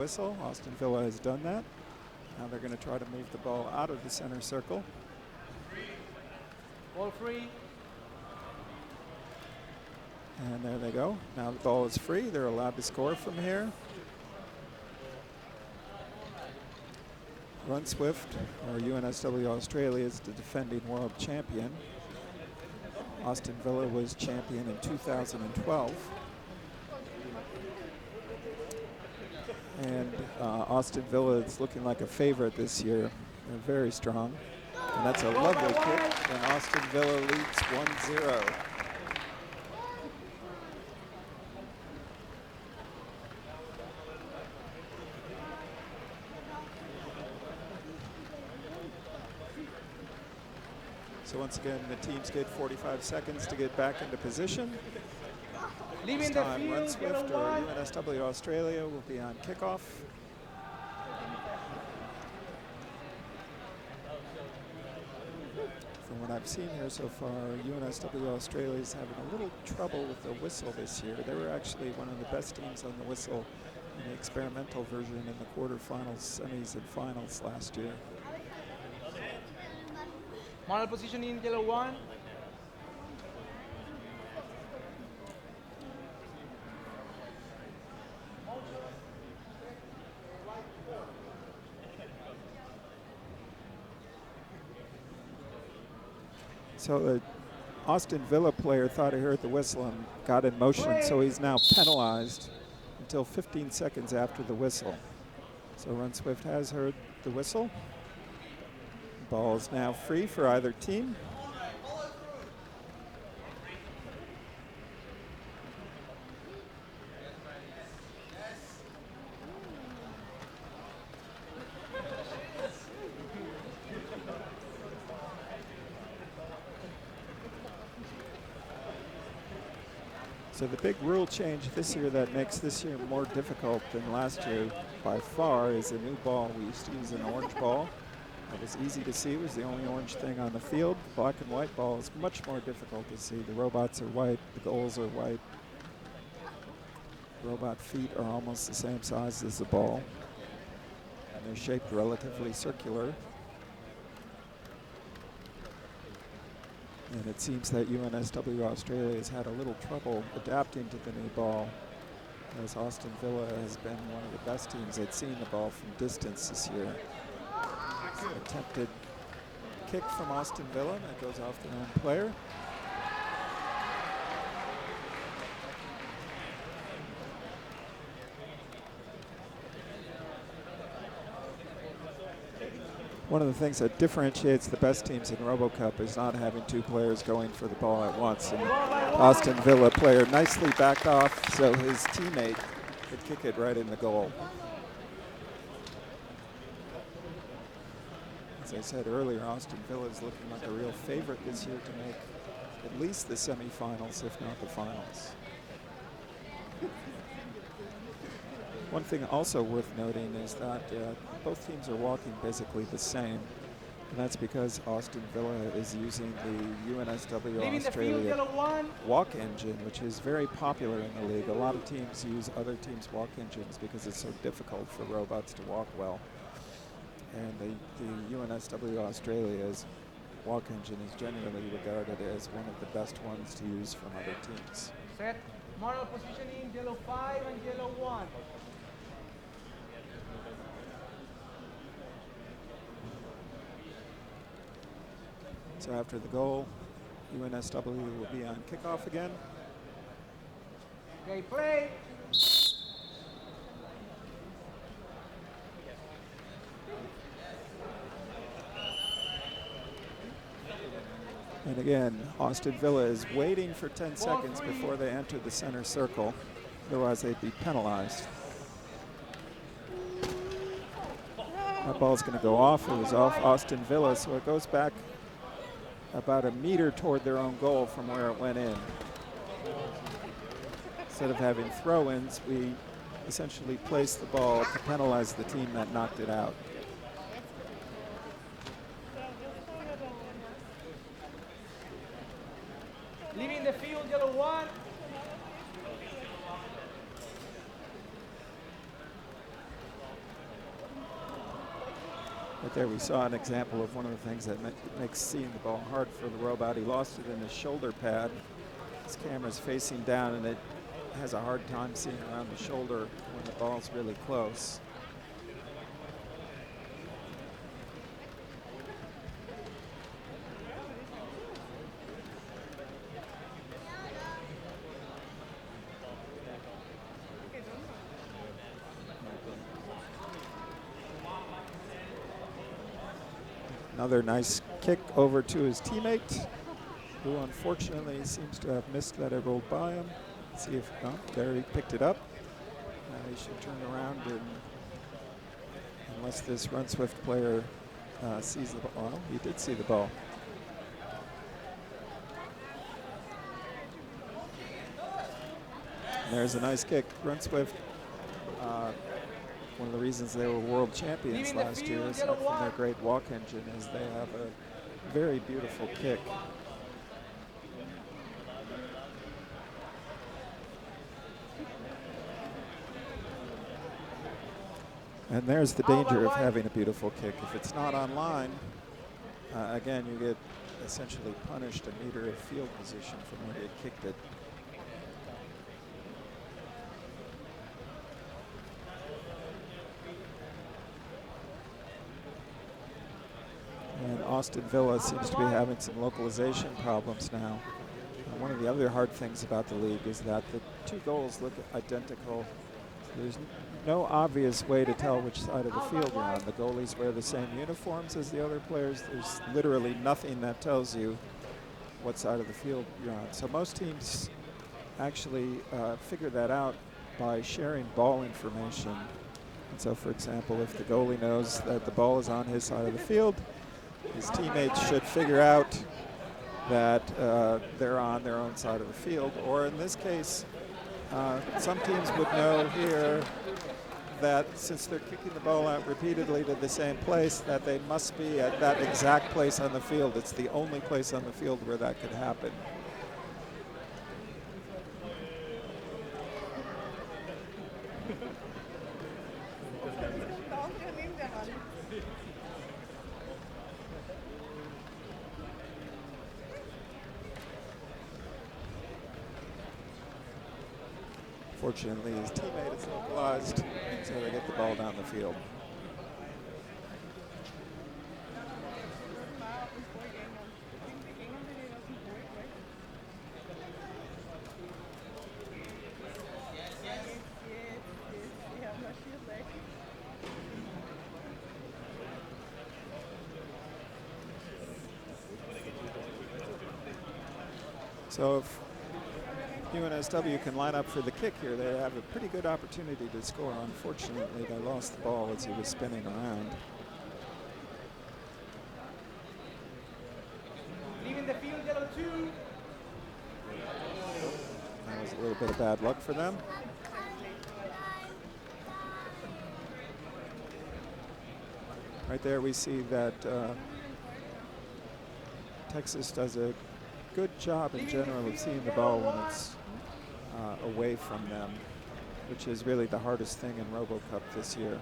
Whistle. Austin Villa has done that. Now they're going to try to move the ball out of the center circle. Ball free. And there they go. Now the ball is free. They're allowed to score from here. Run Swift, or UNSW Australia, is the defending world champion. Austin Villa was champion in 2012. And Austin Villa is looking like a favorite this year. They're very strong. And that's a lovely kick, and Austin Villa leads 1-0. So once again, the teams get 45 seconds to get back into position. This time, Run Swift or UNSW Australia will be on kickoff. From what I've seen here so far, UNSW Australia is having a little trouble with the whistle this year. They were actually one of the best teams on the whistle in the experimental version in the quarterfinals, semis, and finals last year. Model position in yellow 1. So the Austin Villa player thought he heard the whistle and got in motion, so he's now penalized until 15 seconds after the whistle. So Run Swift has heard the whistle. Ball is now free for either team. So the big rule change this year that makes this year more difficult than last year by far is a new ball. We used to use an orange ball. It was easy to see. It was the only orange thing on the field. The black and white ball is much more difficult to see. The robots are white. The goals are white. Robot feet are almost the same size as the ball. And they're shaped relatively circular. And it seems that UNSW Australia has had a little trouble adapting to the new ball, as Austin Villa has been one of the best teams that's seen the ball from distance this year. Attempted kick from Austin Villa that goes off their own player. One of the things that differentiates the best teams in RoboCup is not having two players going for the ball at once. And Austin Villa player nicely backed off so his teammate could kick it right in the goal. As I said earlier, Austin Villa is looking like a real favorite this year to make at least the semifinals, if not the finals. One thing also worth noting is that both teams are walking basically the same, and that's because Austin Villa is using the UNSW Australia walk engine, which is very popular in the league. A lot of teams use other teams' walk engines because it's so difficult for robots to walk well. And the UNSW Australia's walk engine is generally regarded as one of the best ones to use from other teams. Set. Model positioning yellow 5 and yellow 1. So after the goal, UNSW will be on kickoff again. Okay, play. And again, Austin Villa is waiting for 10 seconds before they enter the center circle. Otherwise, they'd be penalized. That ball's going to go off. It was off Austin Villa, so it goes back about a meter toward their own goal from where it went in. Instead of having throw-ins, we essentially placed the ball to penalize the team that knocked it out. Leaving the field, yellow 1. Right there we saw an example of one of the things that makes seeing the ball hard for the robot. He lost it in his shoulder pad. His camera's facing down and it has a hard time seeing around the shoulder when the ball's really close. Another nice kick over to his teammate, who unfortunately seems to have missed that. It rolled by him. Let's see if, oh, there he picked it up. He should turn around, and unless this Run Swift player sees the ball. Well, he did see the ball. And there's a nice kick. Run Swift, one of the reasons they were world champions last year, aside from their great walk engine, is they have a very beautiful kick. And there's the danger of having a beautiful kick. If it's not online, again, you get essentially punished a meter of field position from where you kicked it. And Austin Villa seems to be having some localization problems now. One of the other hard things about the league is that the two goals look identical. There's no obvious way to tell which side of the field you're on. The goalies wear the same uniforms as the other players. There's literally nothing that tells you what side of the field you're on. So most teams actually figure that out by sharing ball information. And so, for example, if the goalie knows that the ball is on his side of the field, his teammates should figure out that they're on their own side of the field. Or in this case, some teams would know here that since they're kicking the ball out repeatedly to the same place, that they must be at that exact place on the field. It's the only place on the field where that could happen. Fortunately, his teammate is localized, so they get the ball down the field. So if UNSW can line up for the kick here, they have a pretty good opportunity to score. Unfortunately, they lost the ball as he was spinning around. Leaving the field, yellow 2. That was a little bit of bad luck for them. Right there we see that Texas does a good job in general of seeing the ball when it's away from them, which is really the hardest thing in RoboCup this year.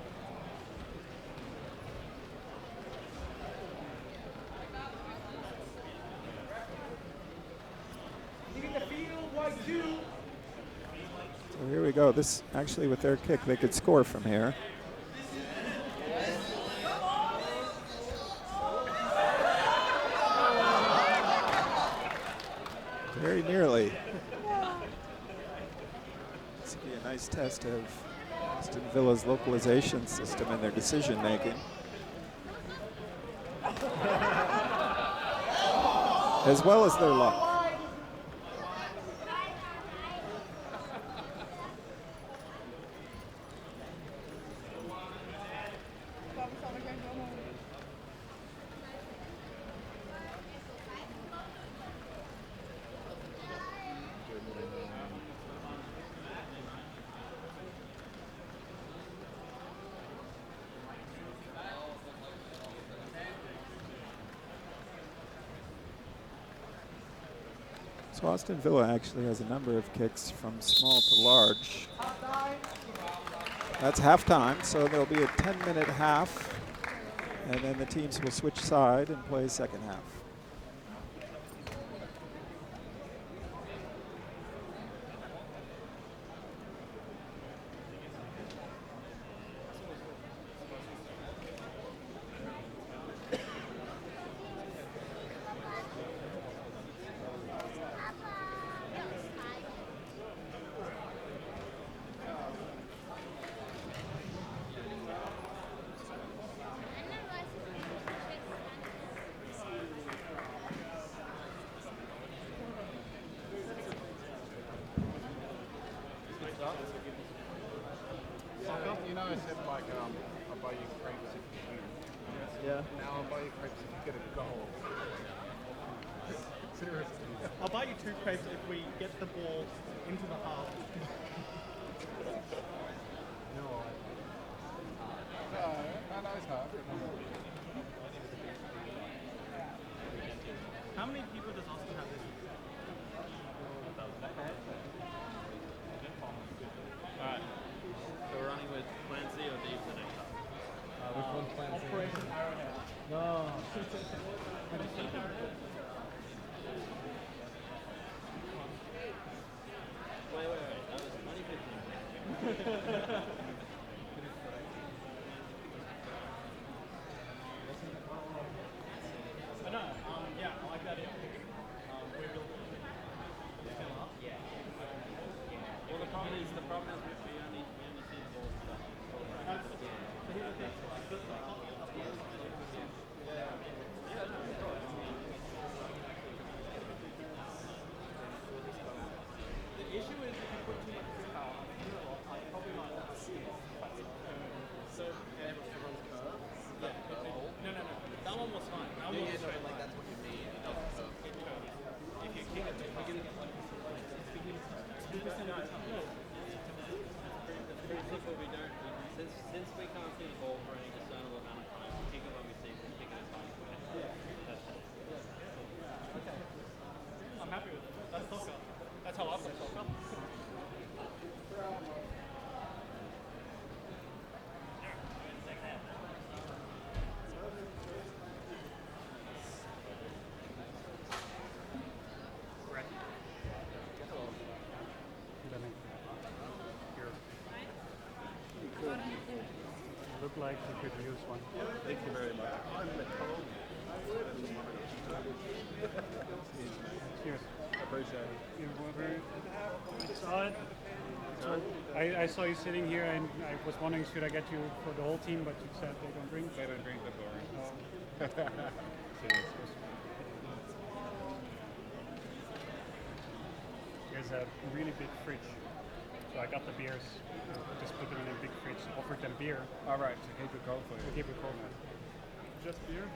So here we go. This actually, with their kick, they could score from here. Very nearly. This would be a nice test of Aston Villa's localization system and their decision making. As well as their luck. So Austin Villa actually has a number of kicks from small to large. That's halftime, so there'll be a 10-minute half. And then the teams will switch side and play second half. You know, I said like I'll buy you crepes if you win. Yeah. Now I'll buy you crepes if you get a goal. Seriously. I'll buy you 2 crepes if we get the ball into the half. No. I know it's hard. How many people does Austin have this year? Alright. So we're running with Plan C or D for the next half? Which one's Plan C? Operation Arrowhead. No. Have you seen Arrowhead? Wait. That was 2015. I know. Yeah, I like that idea. We're building fill up. Yeah. Well, the problem is we only see the ball stuff. So here's the thing. The issue is if you put too much power on it, I probably might not see it. So, yeah. No. That one was fine. That one was straight line. That's what you mean. It doesn't curve. It curves. If you kick it too hard, it's beginning to It's pretty simple. We don't, since we can't see the ball for any discernible amount of time, we kick it when we see it, we kick it as hard as we can. That's it. Okay. I'm happy with it. That's soccer. That's how I play soccer. Look like you could use one. Thank you very much. Cheers. I appreciate it. You saw it? I saw you sitting here and I was wondering should I get you for the whole team, but you said they don't drink. They don't drink the boring. There's a really big fridge. So I got the beers, just put them in a big fridge, offered them beer. All right, to keep it cold for To you. keep it cold. Just beer?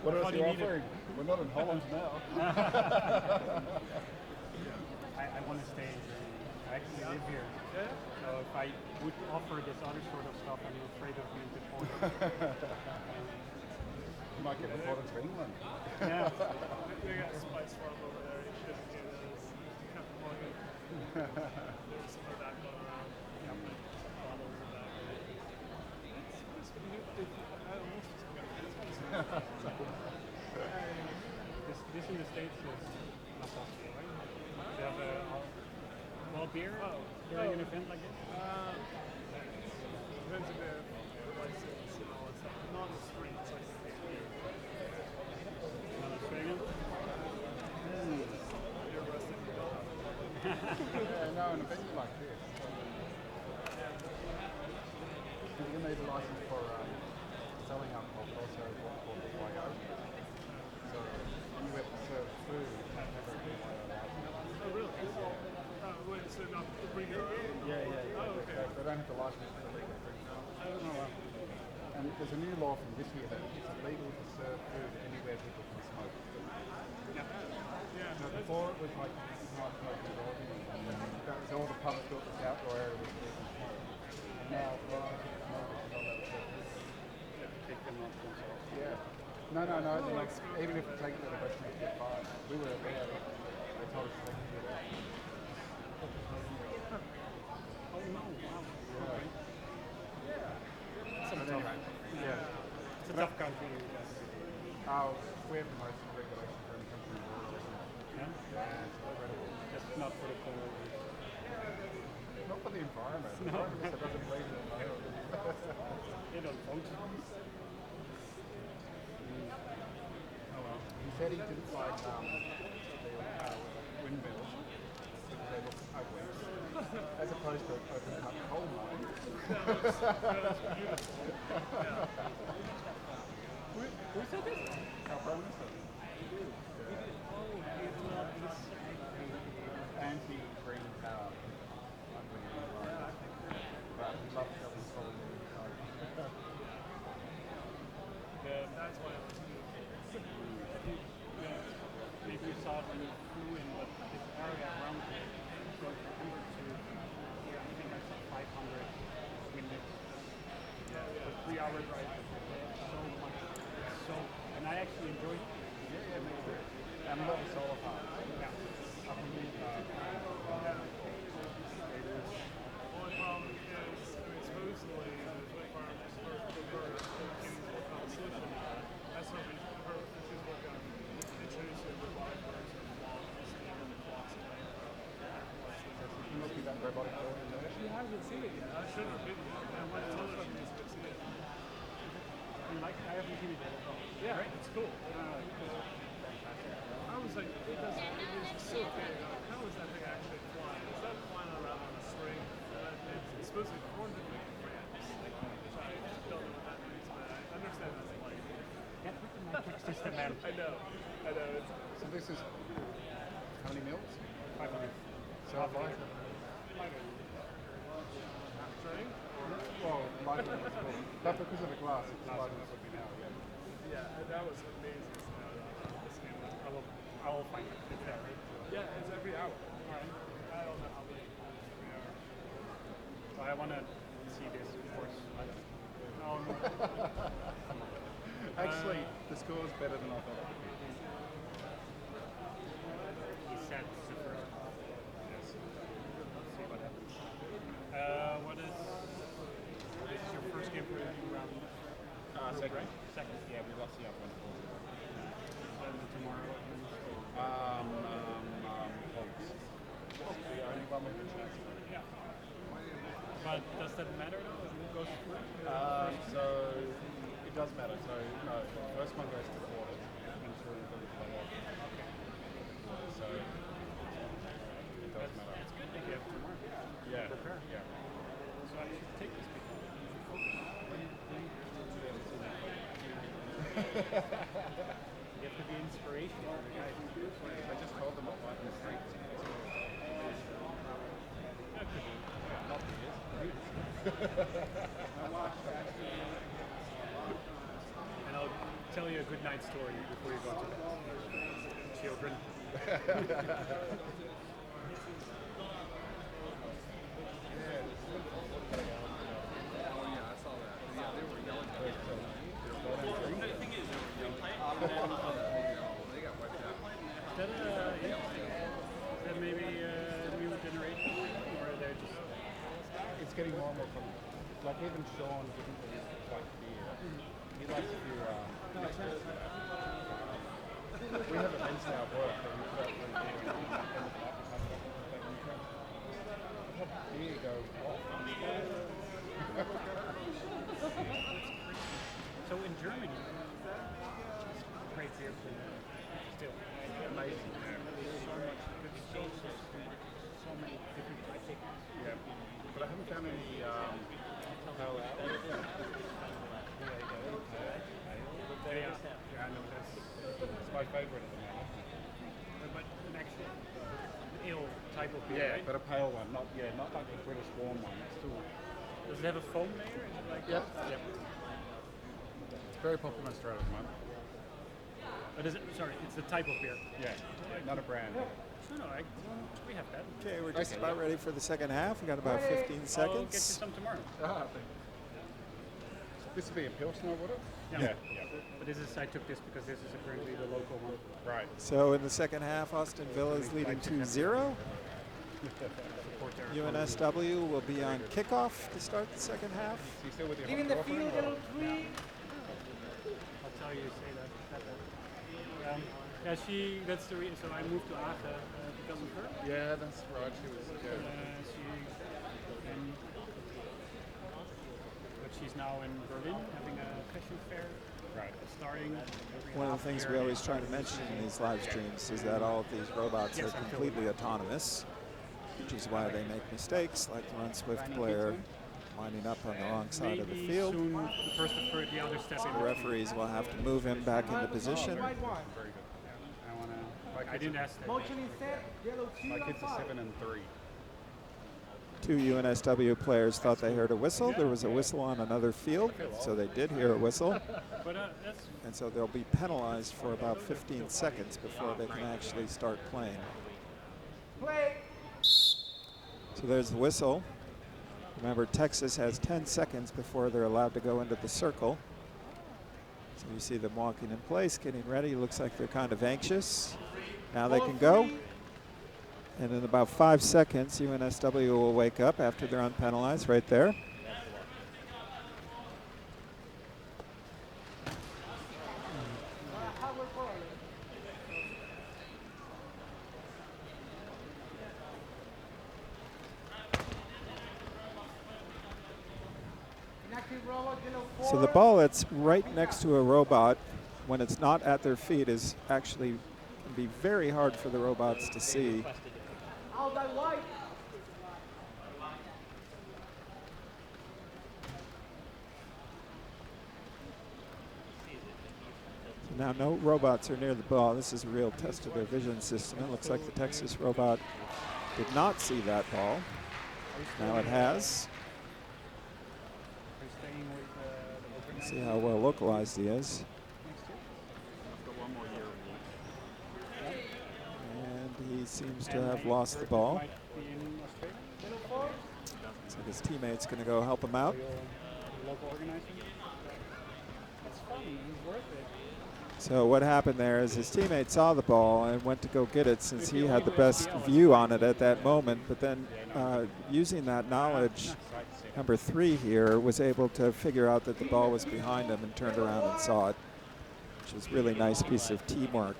What else thought are you you needed- offering? We're not in Holland now. I want to stay in Germany. I actually live here. Yeah. So if I would offer this other sort of stuff, I'm afraid of being deported. You might get reported to England. Yeah. We got a spice farm over there. You should do this. Captain Morgan. There's some of that going around. Bottles of that. This in the States is not possible, right? They have a well beer during an event like this? Depends a bit license and all that stuff. Not on the streets like the Not Australian? you're arrested. You don't have it. Yeah, no, an event like this. You need a license for selling alcohol, but also what's called the YO. So you have to serve food and have a YO license. Oh, really? Wait, so not to bring your own? Yeah. Oh, okay. They don't have the license for illegal drinking. Oh, wow. And there's a new law from this year that it's illegal to serve food anywhere people can smoke. Yeah. So before it was like you can't smoke indoors. That was all the pubs built this outdoor area with people can smoke. And now bars and smokers are not allowed to serve food. Kick them off themselves. Yeah. No. Like, even if we take it to the restaurant, get fined. We were there. They told us they could do that. Oh, no, wow. Yeah. Some But anyway, yeah. It's a tough country. We have the most regulation for any country in the world, isn't it? Yeah? Yeah, it's incredible. Just not for the cold. Not for the environment. The environment that doesn't believe in it. They don't function. Oh well. He said he didn't like the windmills because they look ugly, as opposed to open cut coal mines. Who said this? Our Prime Minister. Anti-green power. Ugly environment. But he loves government coal. That's why it was Maybe you saw it when you flew in, but this area around it goes from 100 to, I think I saw 500 minutes. For 3 hour drive. So much. And I actually enjoyed it. Yeah, me too. And a lot of solar farms. Yeah. Up in the Only problem is, supposedly, the wind farm is work on a solution. That's what we she's working on introducing robotic birds and walls and blocks away You must be that robotic bird in there. She hasn't seen it yet. I should have been here. I went to tell her she needs to see it. I haven't seen it yet. Yeah, right? It's cool. I was like, it is so big. How is that thing actually flying? Is that flying around on a string? It's supposed to be corn to make France. Which I don't know what that means, but I understand that's like. Get with the metric system, man. I know. It's So this is how many mils? 500. So light. string? Well, lighter than it's called. But because of the glass, it's lighter than it would be now. Yeah. Yeah, that was amazing. I will find it. It's there, right? Yeah, it's every hour. Alright. I don't know how many every hour. So I want to see this, of course. Actually, the score's better than I thought it would be. He said super. Yes. Let's see what happens. What is this is your first game for the new round? Second. Right? Second. Yeah, we lost the other one. And tomorrow. Hogs. The only one with a chance. Yeah. But does that matter though? Who goes through? So it does matter. So no, the first one goes to quarters and through the playoff. So it does matter. It's good that you have tomorrow. Yeah. Prepare. Yeah. So I should take this because you have to be inspirational. I just told them about the street. Not And I'll tell you a good night story before you go to bed. Children. Is that maybe a new generation, or are they just? It's getting more and more common. Like even Sean didn't really like beer. He likes to do mixers. We have events now at work where we put out free beer and end of the night we have beer go off. So in Germany, great beer still. Amazing. So much good sauces, so many different types. Yeah. But I haven't found any pale ale. Yeah, I know It's my favourite at the moment. but an actual ale type of beer, Yeah, right? but a pale one, not like the British warm one. It's still Does it have a foam layer? Is it like Yep. Yep. it's very popular in Australia at the moment. But is it? Sorry, it's the type of beer. Yeah, not a brand. No, we have that. Okay, we're just Okay. about ready for the second half. We've got about 15 I'll get you seconds. some tomorrow. This would be a Pilsner, would it? Yeah. But I took this because this is apparently the local one. Right. So in the second half, Austin Villa is leading 2-0. support their UNSW will be on kickoff to start the second half. You still with your Leaving the girlfriend, field, or- yellow 3. I'll tell you, say that. Yeah, that's the reason. So I moved to Aachen because of her. Yeah, that's right. She was. Yeah. But she's now in Berlin having a fashion fair. Right. Starting. One of the things we always try to mention in these live streams is that all of these robots are completely autonomous, which is why they make mistakes, like the Run Swift player lining up on the wrong side of the field. Soon, the first or the other step in. The referees will have to move him back into position. Right one. Very good. Yeah. I wanna. I didn't ask that. Motion is set, yellow 2 My on kids are 5. 7 and 3. Two UNSW players thought they heard a whistle. There was a whistle on another field, so they did hear a whistle. But that's And so they'll be penalized for about 15 seconds before they can actually start playing. Play. So there's the whistle. Remember, Texas has 10 seconds before they're allowed to go into the circle. So you see them walking in place, getting ready. Looks like they're kind of anxious. Now they can go. And in about 5 seconds, UNSW will wake up after they're unpenalized right there. Inactive robot, yellow 4. So the ball that's right next to a robot, when it's not at their feet, is actually can be very hard for the robots to see. Out by white. Now no robots are near the ball. This is a real test of their vision system. It looks like the Texas robot did not see that ball. Now it has. See how well localized he is. And he seems to have lost the ball. So his teammate's going to go help him out. So what happened there is his teammate saw the ball and went to go get it since he had the best view on it at that moment. But then using that knowledge, number 3 here was able to figure out that the ball was behind him and turned around and saw it, which was a really nice piece of teamwork.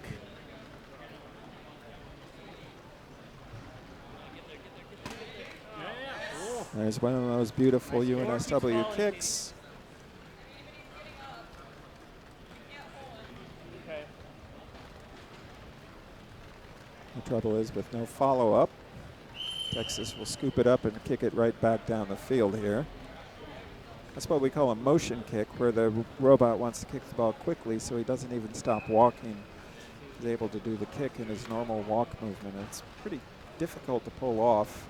There's one of those beautiful UNSW kicks. The trouble is with no follow-up, Texas will scoop it up and kick it right back down the field here. That's what we call a motion kick, where the robot wants to kick the ball quickly so he doesn't even stop walking. He's able to do the kick in his normal walk movement. It's pretty difficult to pull off,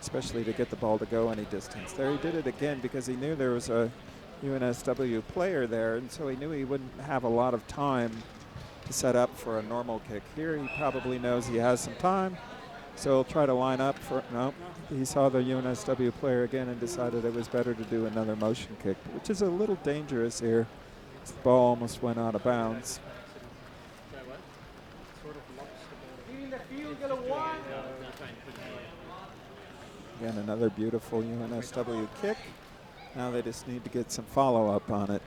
especially to get the ball to go any distance. There he did it again because he knew there was a UNSW player there, and so he knew he wouldn't have a lot of time to set up for a normal kick. Here he probably knows he has some time, so he'll try to line up for, no, he saw the UNSW player again and decided it was better to do another motion kick, which is a little dangerous here. The ball almost went out of bounds. Leaving the field, yellow 1. Again, another beautiful UNSW kick. Now they just need to get some follow-up on it.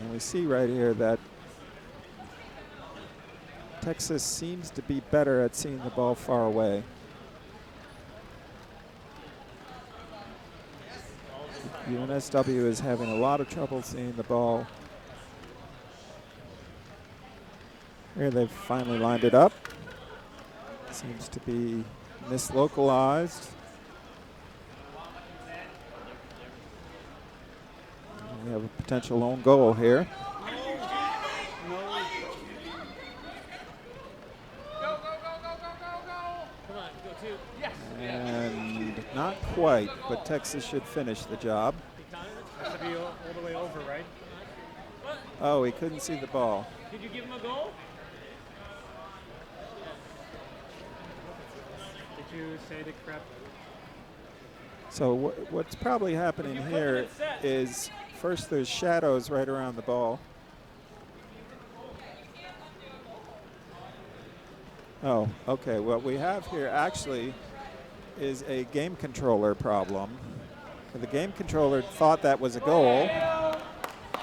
And we see right here that Texas seems to be better at seeing the ball far away. UNSW is having a lot of trouble seeing the ball. Here they've finally lined it up. Seems to be mislocalized. We have a potential own goal here. And not quite, but Texas should finish the job. has to be all the way over, right? Oh, he couldn't see the ball. Did you give him a goal? Did you say the crap? So what's probably happening here is first there's shadows right around the ball. Oh, okay. What we have here actually is a game controller problem. The game controller thought that was a goal,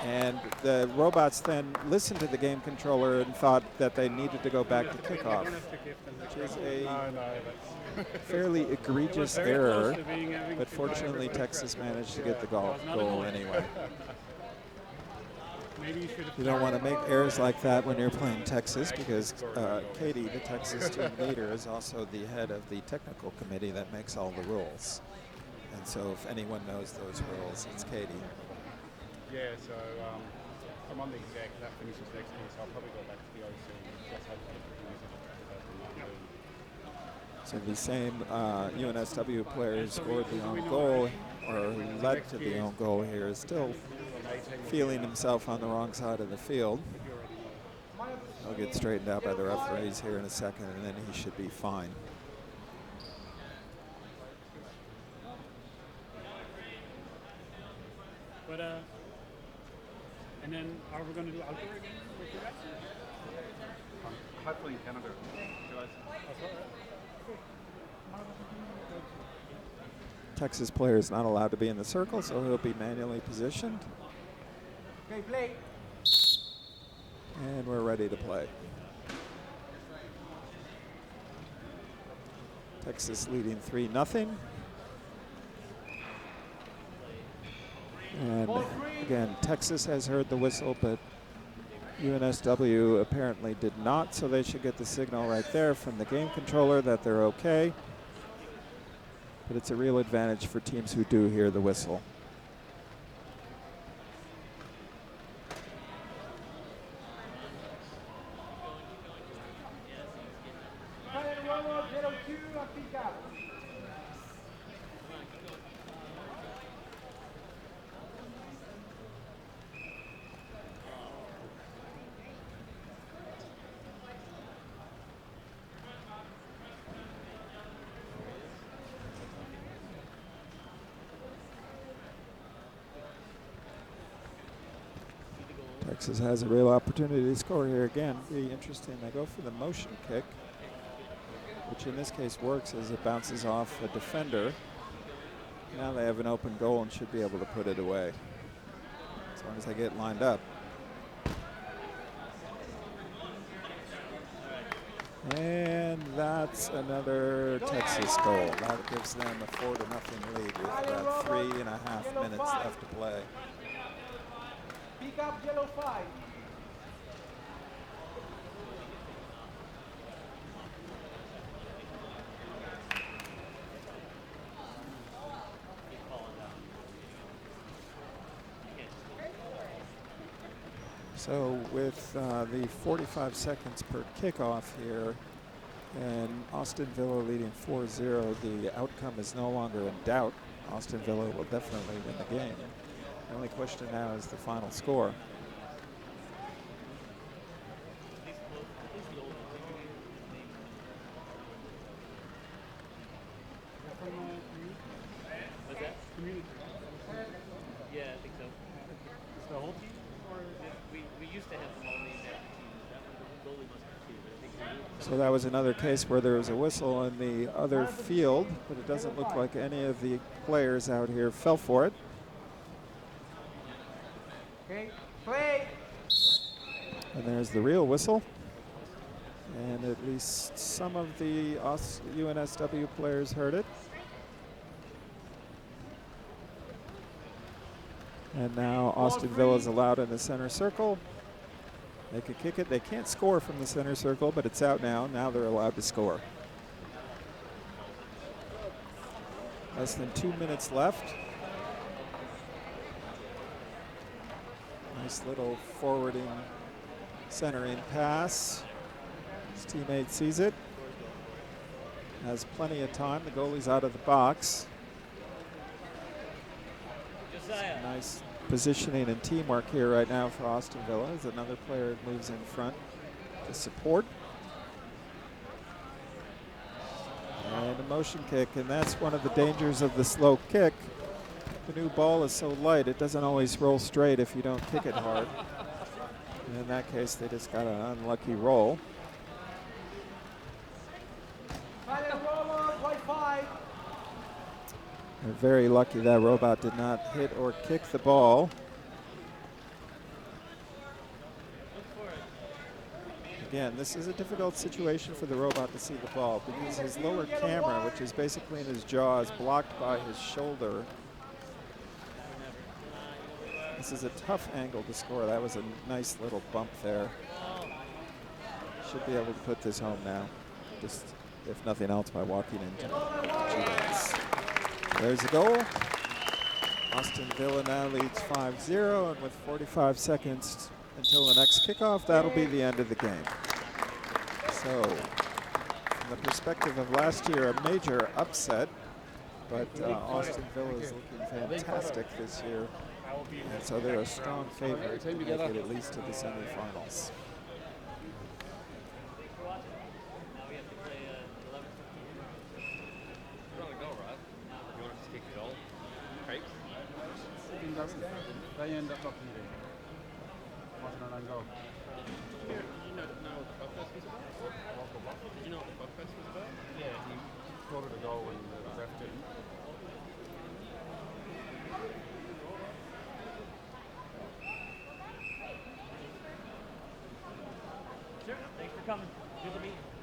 and the robots then listened to the game controller and thought that they needed to go back to kickoff, which is a fairly egregious error, but fortunately Texas managed to get the goal anyway. You don't want to make errors like that when you're playing Texas, because Katie, the Texas team leader, is also the head of the technical committee that makes all the rules. And so if anyone knows those rules, it's Katie. Yeah, so I'm on the exec, that finishes next year, so I'll probably go back to the OC. That's hopefully So the same UNSW player who scored the own goal, or who led to the own goal here, is still feeling himself on the wrong side of the field. He'll get straightened out by the referees here in a second, and then he should be fine. But and then are we going to do outdoor again with you guys? hopefully in Canada. Texas player is not allowed to be in the circle, so he'll be manually positioned. Okay, play. And we're ready to play. Texas leading 3-0. And again, Texas has heard the whistle, but UNSW apparently did not, so they should get the signal right there from the game controller that they're okay. But it's a real advantage for teams who do hear the whistle. Texas has a real opportunity to score here again. Be interesting. They go for the motion kick, which in this case works as it bounces off a defender. Now they have an open goal and should be able to put it away, as long as they get lined up. And that's another Texas goal. That gives them a 4-0 lead with about 3.5 minutes left to play. Pick up yellow 5. So with the 45 seconds per kickoff here, and Austin Villa leading 4-0, the outcome is no longer in doubt. Austin Villa will definitely win the game. The only question now is the final score. What's that? Community. Yeah, I think so. It's the whole team? Or We used to have them all named after teams. That one, the goalie must have two, but I think we moved So that was another case where there was a whistle in the other field, but it doesn't look like any of the players out here fell for it. Okay, play. And there's the real whistle. And at least some of the UNSW players heard it. And now Austin Villa is allowed in the center circle. They could kick it. They can't score from the center circle, but it's out now. Now they're allowed to score. Less than 2 minutes left. Nice little forwarding, centering pass. His teammate sees it. Has plenty of time. The goalie's out of the box. Josiah. Nice positioning and teamwork here right now for Austin Villa as another player moves in front to support. And a motion kick, and that's one of the dangers of the slow kick. The new ball is so light, it doesn't always roll straight if you don't kick it hard. And in that case, they just got an unlucky roll. They're very lucky that robot did not hit or kick the ball. Again, this is a difficult situation for the robot to see the ball because his lower camera, which is basically in his jaw, is blocked by his shoulder. This is a tough angle to score. That was a nice little bump there. Should be able to put this home now, just if nothing else by walking into G-Dance. There's the goal. Austin Villa now leads 5-0, and with 45 seconds until the next kickoff, that'll be the end of the game. So, from the perspective of last year, a major upset, but Austin Villa is looking fantastic this year, and so they're a strong favorite to make it at least to the semifinals. They end up knocking it in. Watching an own goal. Did you know what the Buck Fest was about? Did you know what the Buck Fest was about? Yeah, he called it a goal when the ref didn't. Sure. Thanks for coming. Good to meet you.